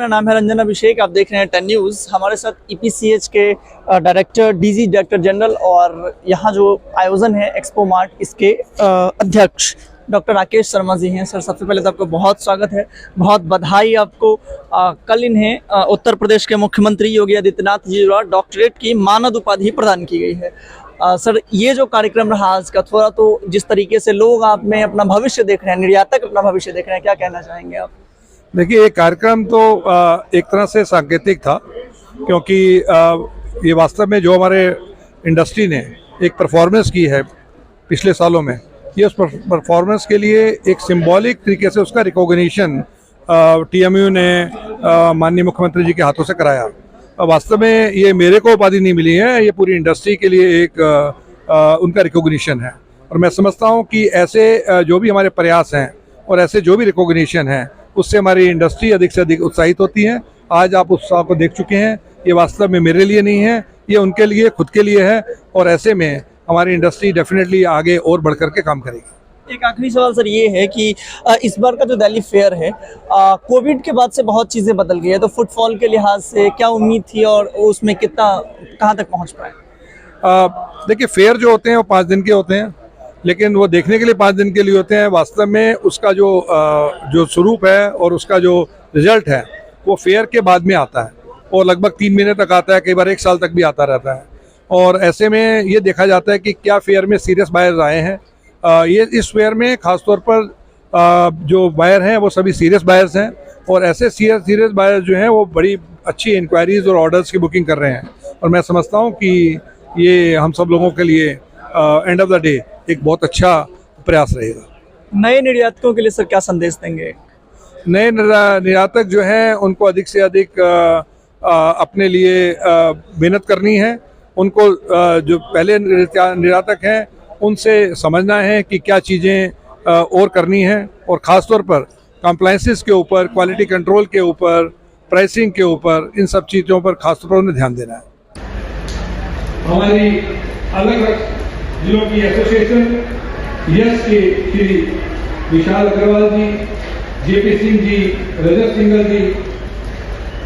मेरा नाम है रंजन अभिषेक। आप देख रहे हैं 10 न्यूज़। हमारे साथ ईपीसीएच के डायरेक्टर डीजी डायरेक्टर जनरल और यहाँ जो आयोजन है एक्सपो मार्ट, इसके अध्यक्ष डॉक्टर राकेश शर्मा जी हैं। सर, सबसे पहले तो आपको बहुत स्वागत है, बहुत बधाई आपको। कल इन्हें उत्तर प्रदेश के मुख्यमंत्री योगी आदित्यनाथ जी द्वारा डॉक्टरेट की मानद उपाधि प्रदान की गई है। सर, ये जो कार्यक्रम रहा आज का, थोड़ा तो जिस तरीके से लोग आप में अपना भविष्य देख रहे हैं, निर्यातक अपना भविष्य देख रहे हैं, क्या कहना चाहेंगे आप? देखिए, ये कार्यक्रम तो एक तरह से सांकेतिक था, क्योंकि ये वास्तव में जो हमारे इंडस्ट्री ने एक परफॉर्मेंस की है पिछले सालों में, ये उस परफॉर्मेंस के लिए एक सिंबॉलिक तरीके से उसका रिकॉग्निशन टीएमयू ने माननीय मुख्यमंत्री जी के हाथों से कराया। वास्तव में ये मेरे को उपाधि नहीं मिली है, ये पूरी इंडस्ट्री के लिए एक उनका रिकॉग्निशन है। और मैं समझता हूँ कि ऐसे जो भी हमारे प्रयास हैं और ऐसे जो भी रिकॉग्निशन हैं, उससे हमारी इंडस्ट्री अधिक से अधिक उत्साहित होती है। आज आप उत्साह को देख चुके हैं। ये वास्तव में मेरे लिए नहीं है, ये उनके लिए, खुद के लिए है। और ऐसे में हमारी इंडस्ट्री डेफिनेटली आगे और बढ़ कर के काम करेगी। एक आखिरी सवाल सर ये है कि इस बार का जो दिल्ली फेयर है, कोविड के बाद से बहुत चीज़ें बदल गई है, तो फुटफॉल के लिहाज से क्या उम्मीद थी और उसमें कहाँ तक पहुँच पाए? देखिए, फेयर जो होते हैं वो 5 दिन के होते हैं, लेकिन वो देखने के लिए 5 दिन के लिए होते हैं। वास्तव में उसका जो स्वरूप है और उसका जो रिजल्ट है वो फेयर के बाद में आता है और लगभग 3 महीने तक आता है, कई बार 1 साल तक भी आता रहता है। और ऐसे में ये देखा जाता है कि क्या फेयर में सीरियस बायर्स आए हैं। ये इस फेयर में खासतौर पर जो बायर हैं वो सभी सीरियस बायर्स हैं, और ऐसे सीरियस बायर्स जो हैं वो बड़ी अच्छी इंक्वायरीज और ऑर्डर्स की बुकिंग कर रहे हैं। और मैं समझता हूँ कि ये हम सब लोगों के लिए एंड ऑफ द डे एक बहुत अच्छा प्रयास रहेगा। नए निर्यातकों के लिए सर क्या संदेश देंगे? नए निर्यातक जो हैं उनको अधिक से अधिक अपने लिए मेहनत करनी है। उनको जो पहले निर्यातक हैं उनसे समझना है कि क्या चीज़ें और करनी है, और ख़ास तौर पर कंप्लायंसेस के ऊपर, क्वालिटी कंट्रोल के ऊपर, प्राइसिंग के ऊपर, इन सब चीज़ों पर खास तौर पर उन्हें ध्यान देना है। हमारी अलग अलग जिलों की एसोसिएशन यस के श्री विशाल अग्रवाल जी, जेपी सिंह जी, रजत सिंघल जी,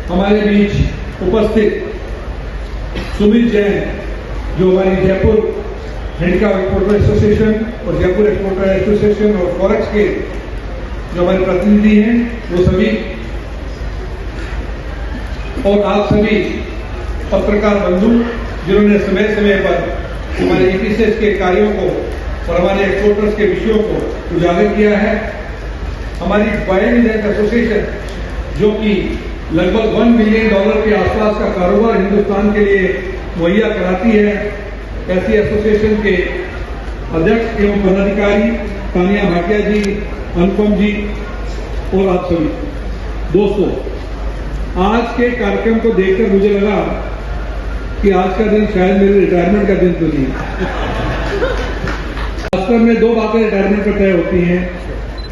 हमारे बीच उपस्थित सुमित जैन जो हमारी जयपुर हैंडीक्राफ्ट एक्सपोर्टर एसोसिएशन और जयपुर एक्सपोर्टर एसोसिएशन और फॉरेक्स के जो हमारे प्रतिनिधि हैं वो सभी, और आप सभी पत्रकार बंधु जिन्होंने समय समय पर हमारे ईपीसीएच के कार्यों को और हमारे एक्सपोर्टर्स के विषयों को उजागर किया है। हमारी बायर्स एसोसिएशन जो कि लगभग $1 मिलियन के आसपास का कारोबार हिंदुस्तान के लिए मुहैया कराती है, ऐसी एसोसिएशन के अध्यक्ष एवं पदाधिकारी तानिया भाटिया जी, अनुपम जी और आप सभी दोस्तों, आज के कार्यक्रम को देखकर मुझे लगा कि आज का दिन शायद मेरे रिटायरमेंट का दिन तो नहीं है। वास्तव में 2 बातें रिटायरमेंट पर तय होती हैं,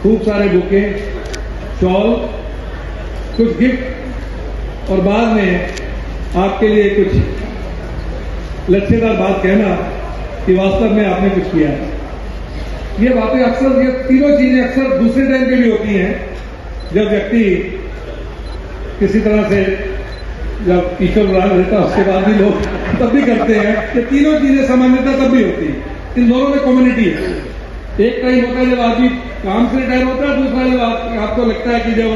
खूब सारे बुके, शॉल, कुछ गिफ्ट, और बाद में आपके लिए कुछ लच्छेदार बात कहना कि वास्तव में आपने कुछ किया। ये बातें अक्सर, ये तीनों चीजें अक्सर दूसरे टाइम पे भी होती हैं, जब व्यक्ति किसी तरह से, जब ईश्वर राज रहता उसके बाद भी लोग तब भी करते हैं। ये तीनों चीजें सामान्यतः तब भी होती हैं। इन दोनों में कम्युनिटी है। एक टाइम होता है जब आदमी काम से रिटायर होता है, दूसरा जब आपको लगता है कि जब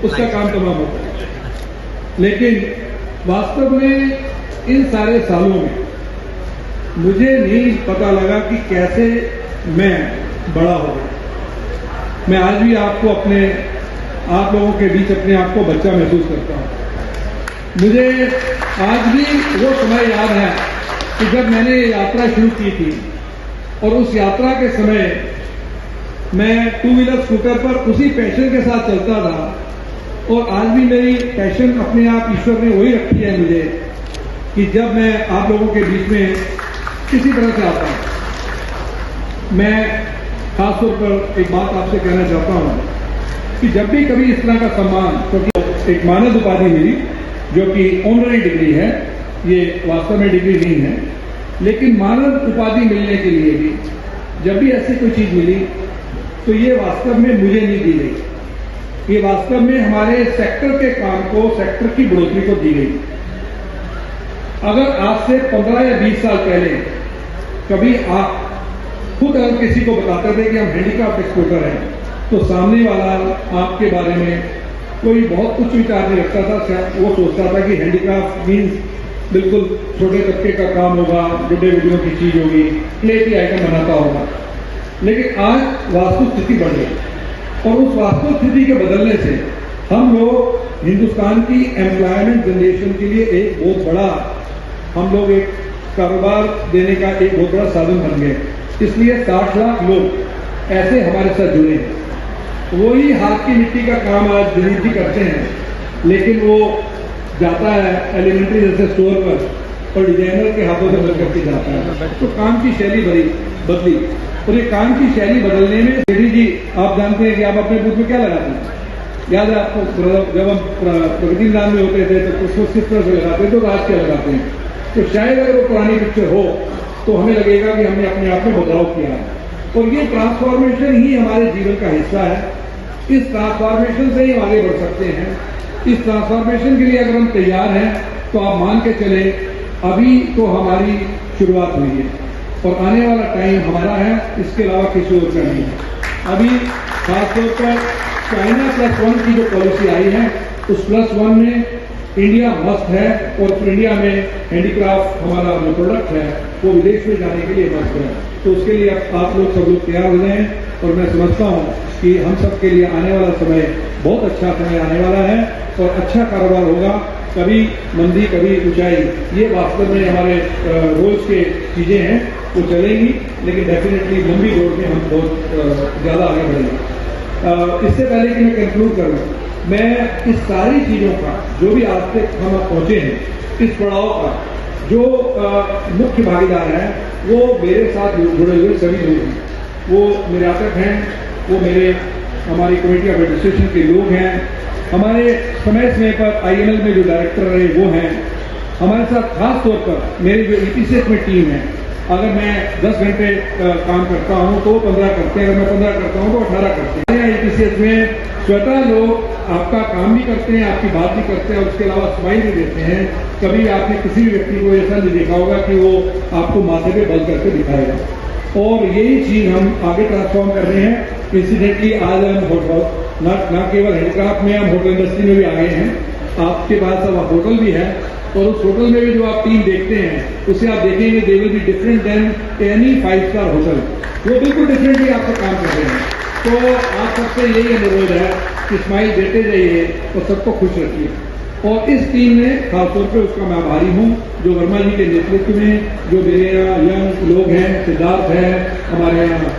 उसका काम तमाम होता है। लेकिन वास्तव में इन सारे सालों में मुझे नहीं पता लगा कि कैसे मैं बड़ा हो गया। मैं आज भी आप लोगों के बीच अपने आप को बच्चा महसूस करता हूँ। मुझे आज भी वो समय याद है कि जब मैंने ये यात्रा शुरू की थी, और उस यात्रा के समय मैं 2 व्हीलर स्कूटर पर उसी पैशन के साथ चलता था। और आज भी मेरी पैशन अपने आप ईश्वर ने वही रखी है मुझे, कि जब मैं आप लोगों के बीच में किसी तरह से आता हूं, मैं खासतौर पर एक बात आपसे कहना चाहता हूं कि जब भी कभी इस तरह का सम्मान, क्योंकि एक मानद उपाधि मिली जो कि ऑनररी डिग्री है, ये वास्तव में डिग्री नहीं है, लेकिन मानद उपाधि मिलने के लिए भी जब भी ऐसी कोई चीज मिली तो ये वास्तव में मुझे नहीं दी गई। ये वास्तव में हमारे सेक्टर के काम को, सेक्टर की बढ़ोतरी को दी गई। अगर आज से 15 या 20 साल पहले कभी आप खुद अगर किसी को बताते थे कि हम हैंडीक्राफ्ट एक्सपोर्टर हैं, तो सामने वाला आपके बारे में कोई बहुत उच्च विचार नहीं रखता था। वो सोचता था कि हैंडीक्राफ्ट मीन्स बिल्कुल छोटे तबके का काम होगा, बुढ़े बुढ़ियों की चीज होगी, क्ले की आइटम बनाता होगा। लेकिन आज वास्तु स्थिति बढ़ गई और उस वास्तु स्थिति के बदलने से हम लोग हिंदुस्तान की एम्प्लॉयमेंट जनरेशन के लिए एक बहुत बड़ा, हम लोग एक कारोबार देने का एक बहुत बड़ा साधन बन गए। इसलिए 60 लाख लोग ऐसे हमारे साथ जुड़े हैं। वही हाथ की मिट्टी का काम आज दिलीप जी करते हैं, लेकिन वो जाता है एलिमेंट्री जैसे स्टोर पर और डिजाइनर के हाथों से बदल करके जाता है। तो काम की शैली बदली और ये काम की शैली बदलने में रेड्डी जी, आप जानते हैं कि आप अपने बूथ में क्या लगाते हैं? याद है आपको, जब हम प्रगति मैदान में होते थे तो उसको किस तरह से लगाते हैं, तो राज क्या लगाते हैं। तो शायद अगर वो पुरानी पिक्चर हो तो हमें लगेगा कि हमने अपने आप में बदलाव किया है और ये ट्रांसफॉर्मेशन ही हमारे जीवन का हिस्सा है। इस ट्रांसफॉर्मेशन से ही आगे बढ़ सकते हैं। इस ट्रांसफॉर्मेशन के लिए अगर हम तैयार हैं तो आप मान के चले, अभी तो हमारी शुरुआत हुई है और आने वाला टाइम हमारा है, इसके अलावा किसी और का नहीं है। अभी खासतौर पर चाइना +1 की जो पॉलिसी आई है, उस +1 में इंडिया मस्ट है और इंडिया में हैंडीक्राफ्ट हमारा जो प्रोडक्ट है वो विदेश में जाने के लिए मस्त है। तो उसके लिए आप लोग सब लोग तैयार हो जाएं और मैं समझता हूँ कि हम सब के लिए आने वाला समय बहुत अच्छा समय आने वाला है और अच्छा कारोबार होगा। कभी मंदी कभी ऊंचाई, ये वास्तव में हमारे रोज के चीज़ें हैं, वो चलेंगी, लेकिन डेफिनेटली लंबी दौड़ में हम बहुत ज़्यादा आगे बढ़ेंगे। इससे पहले कि मैं कंक्लूड करूँ, मैं इस सारी चीज़ों का जो भी आज तक हम पहुँचे हैं, इस पड़ाव का जो मुख्य भागीदार हैं वो मेरे साथ जुड़े हुए सभी लोग हैं। वो मेरे आतक हैं, वो हमारी कमेटी ऑफ एडमिनिस्ट्रेशन के लोग हैं, हमारे समय समय पर IML में जो डायरेक्टर रहे वो हैं, हमारे साथ खास तौर पर मेरी जो EPCH में टीम है। अगर मैं 10 घंटे काम करता हूँ तो 15 करते हैं, अगर मैं 15 करता हूँ तो 18 करते हैं। EPCH में स्वतः लोग आपका काम भी करते हैं, आपकी बात भी करते हैं और उसके अलावा स्माइल भी देते हैं। कभी आपने किसी भी व्यक्ति को ऐसा नहीं देखा होगा कि वो आपको माथे पे बल करके दिखाएगा। और यही चीज़ हम आगे ट्रांसफॉर्म कर रहे हैं। इंसिडेंटली आज हम न केवल हैंडीक्राफ्ट में, हम होटल इंडस्ट्री में भी आए हैं। आपके पास अब होटल भी है और उस होटल में भी जो आप टीम देखते हैं उसे आप देखेंगे they will be different than any 5 star hotel. वो बिल्कुल डिफरेंटली आपका काम कर रहे हैं। तो आप सबसे यही अनुरोध है कि स्माइल देते जाइए और सबको खुश रखिए। और इस टीम ने खासतौर पर उसका मैं आभारी हूँ जो वर्मा जी के नेतृत्व में जो मेरे यहाँ यंग लोग हैं, सिद्धार्थ है, हमारे यहाँ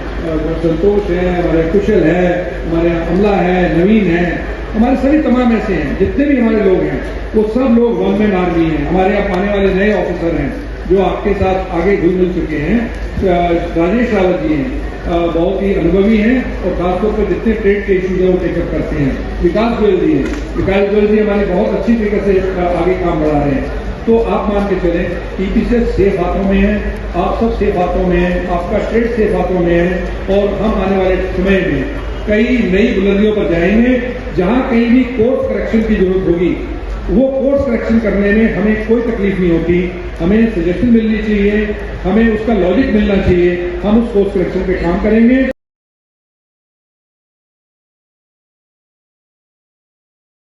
संतोष है, हमारे कुशल है, हमारे यहाँ अमला है, नवीन है, हमारे सभी तमाम ऐसे हैं, जितने भी हमारे लोग हैं वो सब लोग वन मैन आर्मी हैं। हमारे यहाँ आने वाले नए ऑफिसर हैं जो आपके साथ आगे घुल मिल चुके हैं। राजेश रावत जी हैं, बहुत ही अनुभवी हैं और खासतौर पर जितने ट्रेड के इश्यूज हैं वो टेकअप करते हैं। विकास गोयल जी हैं, विकास गोयल जी हमारे बहुत अच्छी तरीके से आगे काम बढ़ा रहे हैं। तो आप मान के चलें EPCH सेफ हाथों में है, आप सब सेफ हाथों में है, आपका ट्रेड सेफ हाथों में है और हम आने वाले समय में कई नई बुलंदियों पर जाएंगे। जहाँ कहीं भी कोर्स करेक्शन की जरूरत होगी वो कोर्स करेक्शन करने में हमें कोई तकलीफ नहीं होती। हमें सजेशन मिलनी चाहिए, हमें उसका लॉजिक मिलना चाहिए, हम उस कोर्स करेक्शन पे काम करेंगे